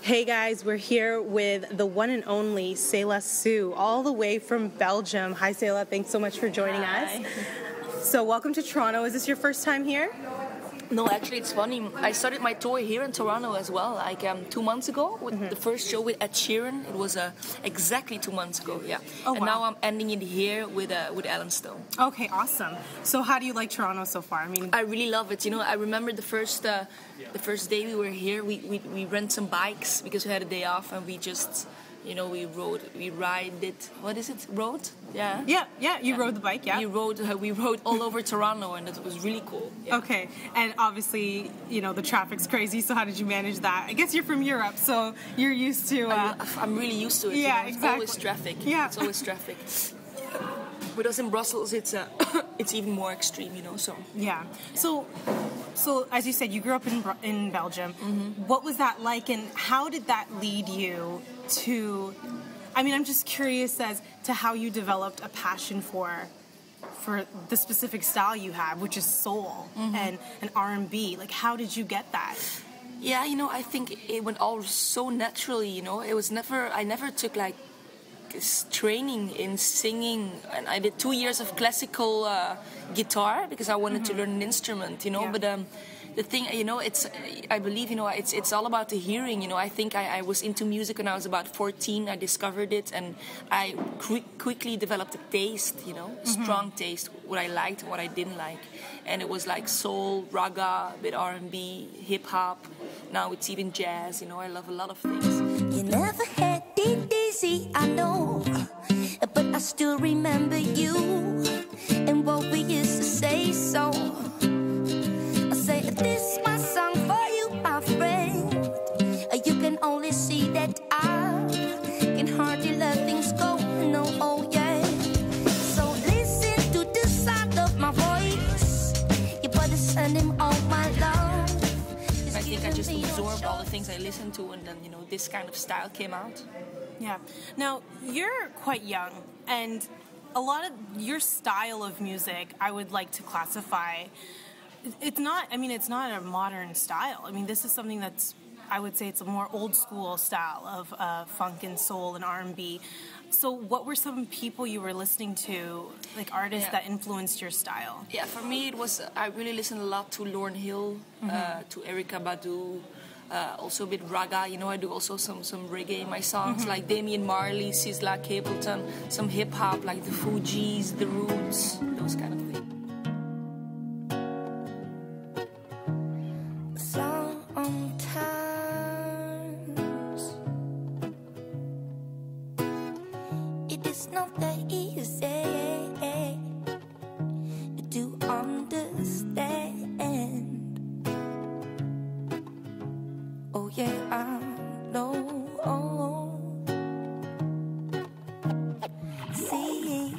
Hey guys, we're here with the one and only Selah Sue, all the way from Belgium. Hi Selah, thanks so much for joining us. So welcome to Toronto. Is this your first time here? No, actually, it's funny. I started my tour here in Toronto as well, like 2 months ago, with the first show with Sheeran. It was exactly 2 months ago, yeah. Oh, and wow. now I'm ending it here with Allen Stone. Okay, awesome. So how do you like Toronto so far? I really love it. You know, I remember the first day we were here, we rent some bikes because we had a day off, and we just, you know, we ride it. What is it? Rode? Yeah. Yeah. You rode the bike, yeah. We rode all over Toronto, and it was really cool. Yeah. Okay, and obviously, you know, the traffic's crazy. So how did you manage that? I guess you're from Europe, so you're used to. I'm really used to it. Yeah, you know? It's exactly. always traffic. Yeah, it's always traffic. With us in Brussels, it's even more extreme, you know. So yeah. So as you said, you grew up in Belgium. Mm-hmm. What was that like, and how did that lead you to? I mean, I'm just curious as to how you developed a passion for the specific style you have, which is soul and R&B. Like, how did you get that? Yeah, you know, I think it went all so naturally. You know, I never took like training in singing, and I did 2 years of classical guitar because I wanted to learn an instrument, you know. Yeah. But the thing, you know, I believe, you know, it's all about the hearing. You know, I think I was into music when I was about 14. I discovered it, and I quickly developed a taste, you know, a strong taste, what I liked and what I didn't like. And it was like soul, raga, a bit R&B, hip hop. Now it's even jazz. You know, I love a lot of things. You never had it easy, I know, but I still remember you and what we used to say. So I say, this is my song for you, my friend. You can only see that I can hardly let things go. No, oh yeah. So listen to the sound of my voice. You better send him all my love. I think I just absorbed all the things I listened to, and then, you know, this kind of style came out. Yeah. Now, you're quite young, and a lot of your style of music, I would like to classify, it's not a modern style. I mean, this is something that's, I would say it's a more old school style of funk and soul and R&B. So what were some people you were listening to, like artists that influenced your style? Yeah, for me it was, I really listened a lot to Lauryn Hill, to Erykah Badu, also a bit raga, you know, I do also some reggae in my songs, like Damian Marley, Sizzla, Capleton, some hip-hop like the Fugees, the Roots, those kind of things. It's not that easy to understand. Oh yeah, I know. See,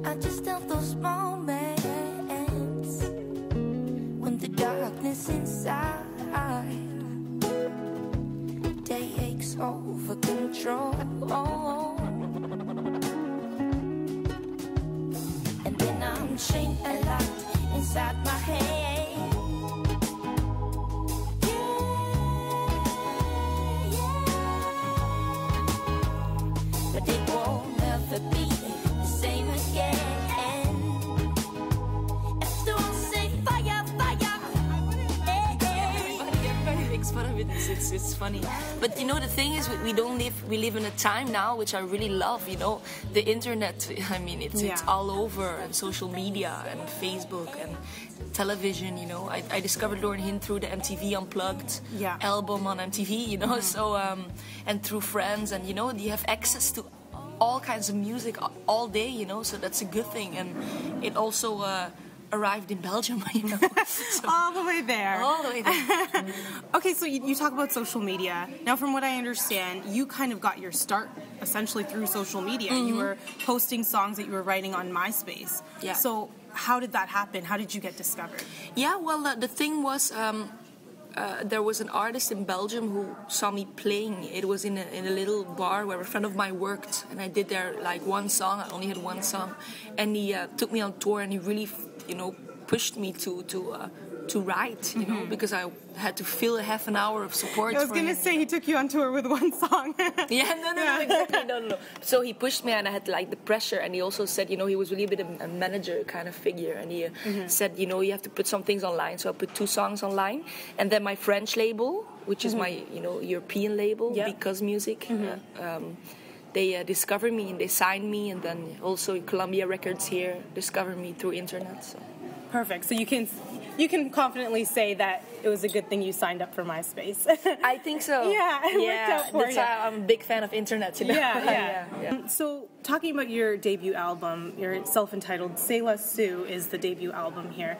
I just have those moments when the darkness inside takes over control, and then I'm chained and locked inside my head. Yeah. But it won't never be the same again. After I say fire, fire. Everybody makes fun of it. It's funny, but you know, the thing is, we live in a time now which I really love. You know, the internet, I mean, it's all over, and social media and Facebook and television. You know, I discovered Lauryn Hill through the MTV Unplugged album on MTV, you know. So and through friends, and you know, you have access to all kinds of music all day, you know, so that's a good thing. And it also arrived in Belgium, you know. So, all the way there. All the way there. Okay, so you talk about social media. Now, from what I understand, you kind of got your start essentially through social media. You were posting songs that you were writing on MySpace. Yeah. So how did that happen? How did you get discovered? Yeah, well, the thing was, there was an artist in Belgium who saw me playing. It was in a little bar where a friend of mine worked, and I did there like one song. I only had one song, and he took me on tour, and he really, pushed me to write, you know, because I had to fill a half an hour of support. I was going to say he took you on tour with one song. No, exactly, no. So he pushed me, and I had like the pressure, and he also said, you know, he was really a bit of a manager kind of figure, and he said, you know, you have to put some things online. So I put 2 songs online, and then my French label, which is my, you know, European label, Because Music. They discovered me and they signed me, and then also Columbia Records here discovered me through internet. So. Perfect. So you can confidently say that it was a good thing you signed up for MySpace. I think so. Yeah, it worked out for you. That's why I'm a big fan of internet. You know? Yeah. So talking about your debut album, your self-entitled Selah Sue is the debut album here.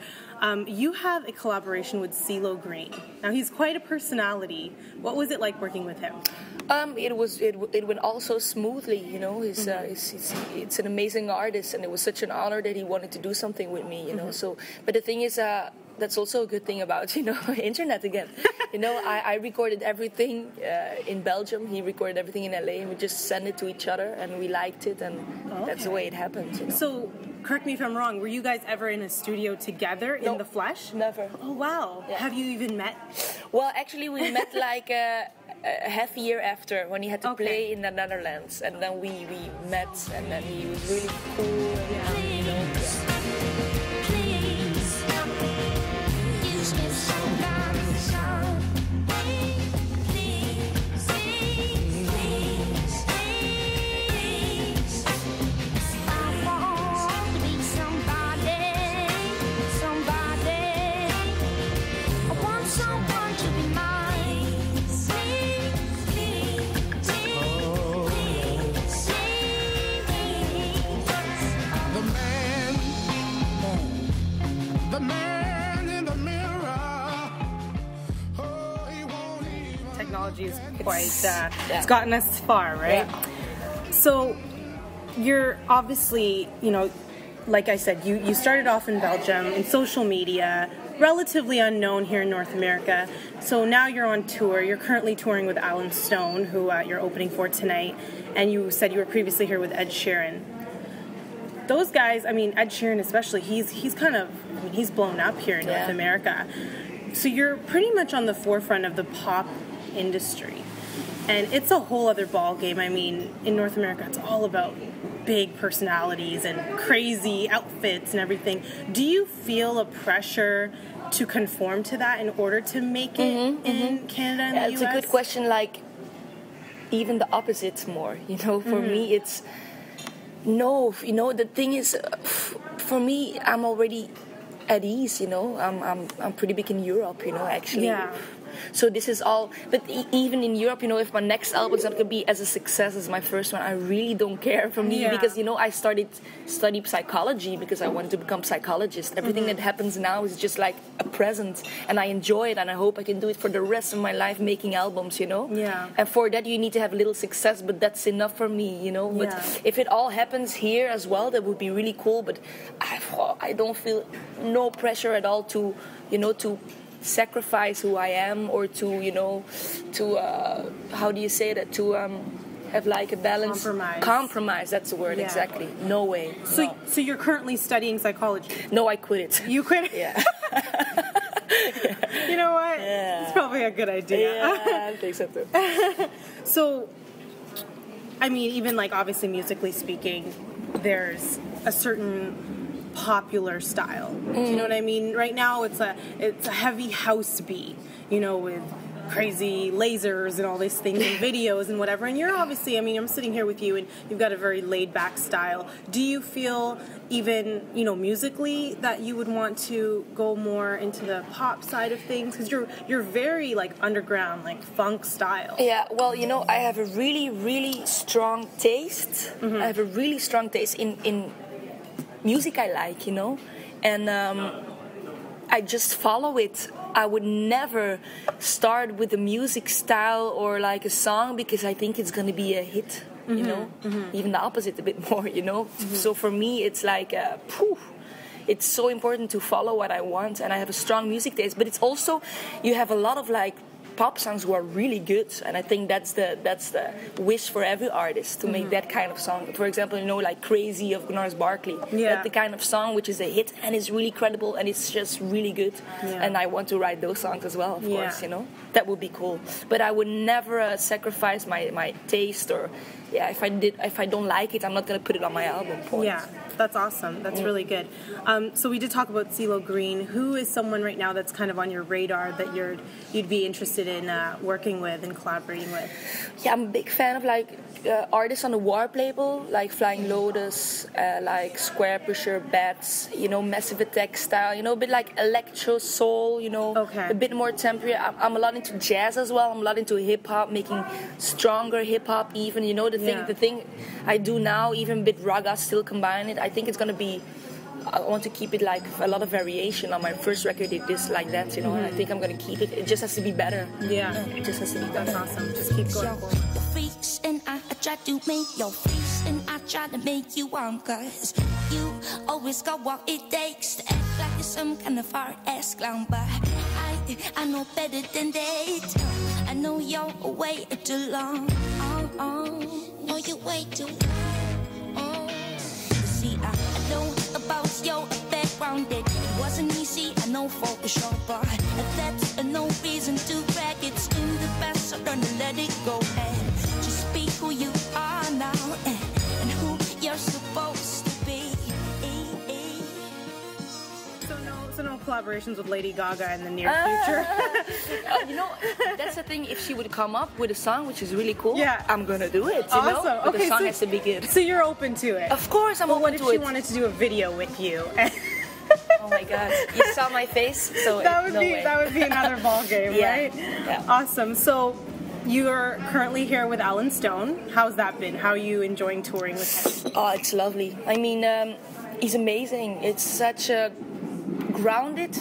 You have a collaboration with CeeLo Green. Now he's quite a personality. What was it like working with him? It went all so smoothly, you know. He's an amazing artist, and it was such an honor that he wanted to do something with me, you know. So, but the thing is, that's also a good thing about, you know, internet again. You know, I recorded everything in Belgium. He recorded everything in LA, and we just sent it to each other, and we liked it, and that's the way it happened. You know? So, correct me if I'm wrong. Were you guys ever in a studio together in the flesh? Never. Oh wow! Yeah. Have you even met? Well, actually, we met like a half year after, when he had to play in the Netherlands, and then we met, and then he was really cool. And, you know. Technology's quite it's gotten us far, right? So you're obviously, you know, like I said, you started off in Belgium in social media, relatively unknown here in North America. So now you're on tour. You're currently touring with Allen Stone, who you're opening for tonight, and you said you were previously here with Ed Sheeran. Those guys, I mean, Ed Sheeran especially, he's kind of, I mean, he's blown up here in North America. So you're pretty much on the forefront of the pop industry, and it's a whole other ball game. I mean, in North America, it's all about big personalities and crazy outfits and everything. Do you feel a pressure to conform to that in order to make it in Canada and the US? It's a good question. Like, even the opposite more, you know. For me, it's no, you know. The thing is, for me, I'm already at ease, you know. I'm pretty big in Europe, you know, actually. Yeah. So this is all, but even in Europe, you know, if my next album is not going to be as a success as my first one, I really don't care for me, because, you know, I studied psychology because I wanted to become a psychologist. Everything that happens now is just like a present, and I enjoy it, and I hope I can do it for the rest of my life, making albums, you know. Yeah. And for that, you need to have a little success, but that's enough for me, you know. But if it all happens here as well, that would be really cool. But I don't feel no pressure at all to, you know, to sacrifice who I am, or to, you know, to how do you say that, to have like a balance. Compromise, that's the word. Exactly. No way. So you're currently studying psychology? No, I quit it. You quit it? Yeah. You know what? It's probably a good idea. Yeah, I think so too. So, I mean, even like obviously musically speaking, there's a certain popular style. Do you know what I mean? Right now it's a heavy house beat, you know, with crazy lasers and all these things and videos and whatever. And you're obviously, I mean, I'm sitting here with you and you've got a very laid back style. Do you feel even, you know, musically that you would want to go more into the pop side of things? Because you're very like underground, like funk style. Yeah, well, you know, I have a really, really strong taste. I have a really strong taste in music I like, you know, and I just follow it. I would never start with a music style or like a song because I think it's going to be a hit, you know, even the opposite a bit more, you know. So for me, it's like, it's so important to follow what I want, and I have a strong music taste, but it's also, you have a lot of like pop songs who are really good, and I think that's the wish for every artist to make that kind of song. For example, you know, like Crazy of Gnarls Barkley. Yeah. That's the kind of song which is a hit and is really credible and it's just really good. Yeah. And I want to write those songs as well, of course, you know. That would be cool. But I would never sacrifice my taste, or if I don't like it, I'm not gonna put it on my album. Point. Yeah, that's awesome. That's really good. So we did talk about CeeLo Green. Who is someone right now that's kind of on your radar that you'd be interested in working with and collaborating with? Yeah, I'm a big fan of like artists on the Warp label, like Flying Lotus, like Square Pusher, Bats, you know, Massive Attack style, you know, a bit like electro soul, you know, a bit more temporary. I'm a lot into jazz as well. I'm a lot into hip hop, making stronger hip hop even, you know, the thing I do now, even a bit raga, still combine it. I think it's gonna be, I want to keep it like a lot of variation. On my first record it is like that, you know, and I think I'm gonna keep it. It just has to be better. Yeah. It just has to be better. That's awesome. Just keep going. Your face and I try to make your face and I try to make you warm, cause you always got what it takes to act like you're some kind of hard-ass clown. But I know better than that. I know you're way too long. No, you're way too long. See, I know about your background, that it wasn't easy, I know for sure, but that's no reason to brag. It's in the past, so don't let it go, and just be who you are now, and who you're supposed to be. So no collaborations with Lady Gaga in the near future? You know, that's the thing. If she would come up with a song which is really cool, Yeah. I'm gonna do it. You Awesome. know? But Okay, the song so- has to be good. So you're open to it? Of course, I'm Well, open what if to she it. wanted to do a video with you? Oh my God, you saw my face, so That would no be way. that would be another ball game, Yeah. right? Yeah. Awesome. So you're currently here with Allen Stone. How's that been? How are you enjoying touring with him? Oh, it's lovely. I mean, he's amazing. It's such a grounded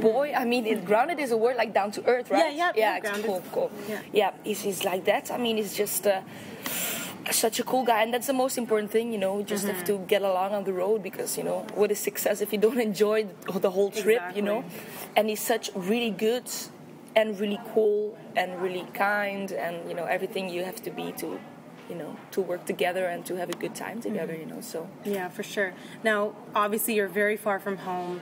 boy. I mean, grounded is a word like down to earth, right? Yeah, it's grounded. cool. Yeah, he's like that. I mean, he's just such a cool guy, and that's the most important thing, you know. You just have to get along on the road, because, you know, what is success if you don't enjoy the whole trip, you know? And he's such really good and really cool and really kind, and, you know, everything you have to be to, you know, to work together and to have a good time together, you know. So Yeah, for sure. Now, obviously, you're very far from home.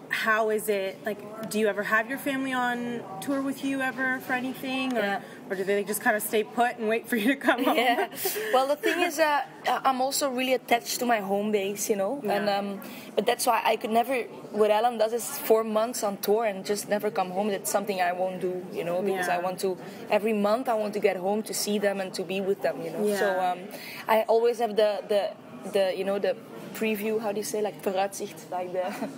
How is it, like, do you ever have your family on tour with you ever for anything? Or do they just kind of stay put and wait for you to come home? Yeah. Well, the thing is, I'm also really attached to my home base, you know. Yeah. And but that's why I could never. What Alan does is 4 months on tour and just never come home. That's something I won't do, you know, because I want to. Every month I want to get home to see them and to be with them, you know. Yeah. So I always have the you know, the preview. How do you say, like vooruitzicht, like the.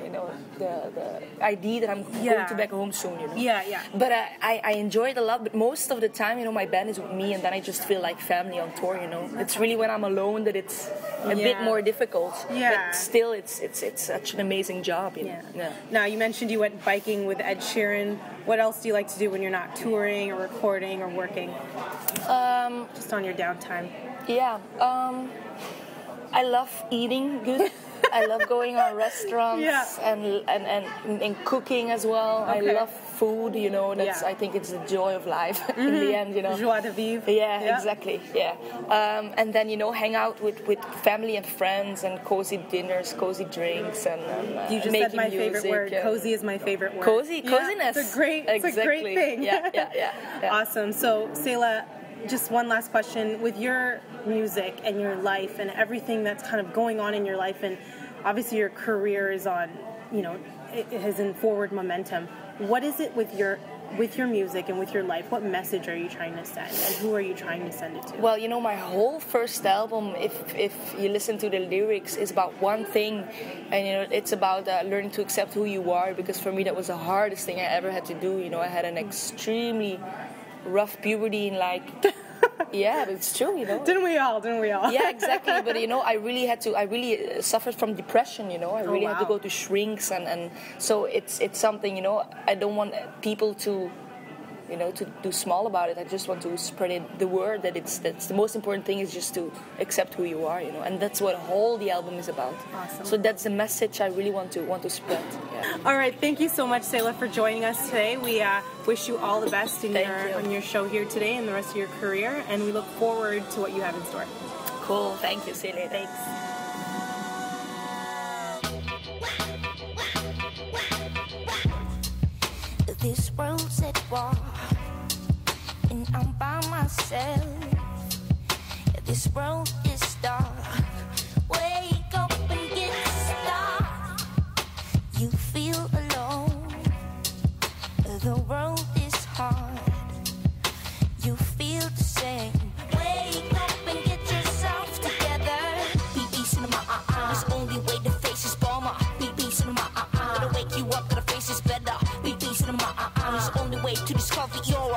You know, the idea that I'm going to back home soon, you know. Yeah. But I enjoy it a lot. But most of the time, you know, my band is with me, and then I just feel like family on tour, you know. It's really when I'm alone that it's a bit more difficult. Yeah. But still, it's such an amazing job, you know. Yeah. Now, you mentioned you went biking with Ed Sheeran. What else do you like to do when you're not touring or recording or working? Just on your downtime. Yeah. I love eating good. I love going on restaurants and cooking as well. Okay. I love food, you know. That's I think it's the joy of life in the end, you know. Joie de vivre. Yeah, exactly. Yeah. And then, you know, hang out with family and friends and cozy dinners, cozy drinks, and You just making said my music. favorite word. Cozy is my favorite word. Coziness. It's a great thing. Yeah. Awesome. So, Selah, just one last question. With your music and your life and everything that's kind of going on in your life, and obviously your career is on, you know, it is in forward momentum. What is it with your music and with your life? What message are you trying to send, and who are you trying to send it to? Well, you know, my whole first album, if you listen to the lyrics, is about one thing, and, you know, it's about learning to accept who you are, because for me that was the hardest thing I ever had to do. You know, I had an extremely rough puberty in, like, yeah, but it's true, you know. Didn't we all? Yeah, exactly. But, you know, I really suffered from depression, you know. I really had to go to shrinks, and so it's something, you know, I don't want people to, you know, to do small about it. I just want to spread the word that's the most important thing, is just to accept who you are, you know, and that's what whole the album is about. Awesome. So that's the message I really want to spread. Yeah. All right, thank you so much, Selah, for joining us today. We wish you all the best on your show here today and the rest of your career, and we look forward to what you have in store. Cool, thank you, Selah. Thanks. This world's at war, and I'm by myself. This world is dark. Wake up and get started. You feel alone. The world is hard. You feel the same. Wake up and get yourself together. BB Cinema, There's only way to face is bomber. BB Cinema, Gotta wake you up, gotta face is better. BB Cinema, There's only way to discover your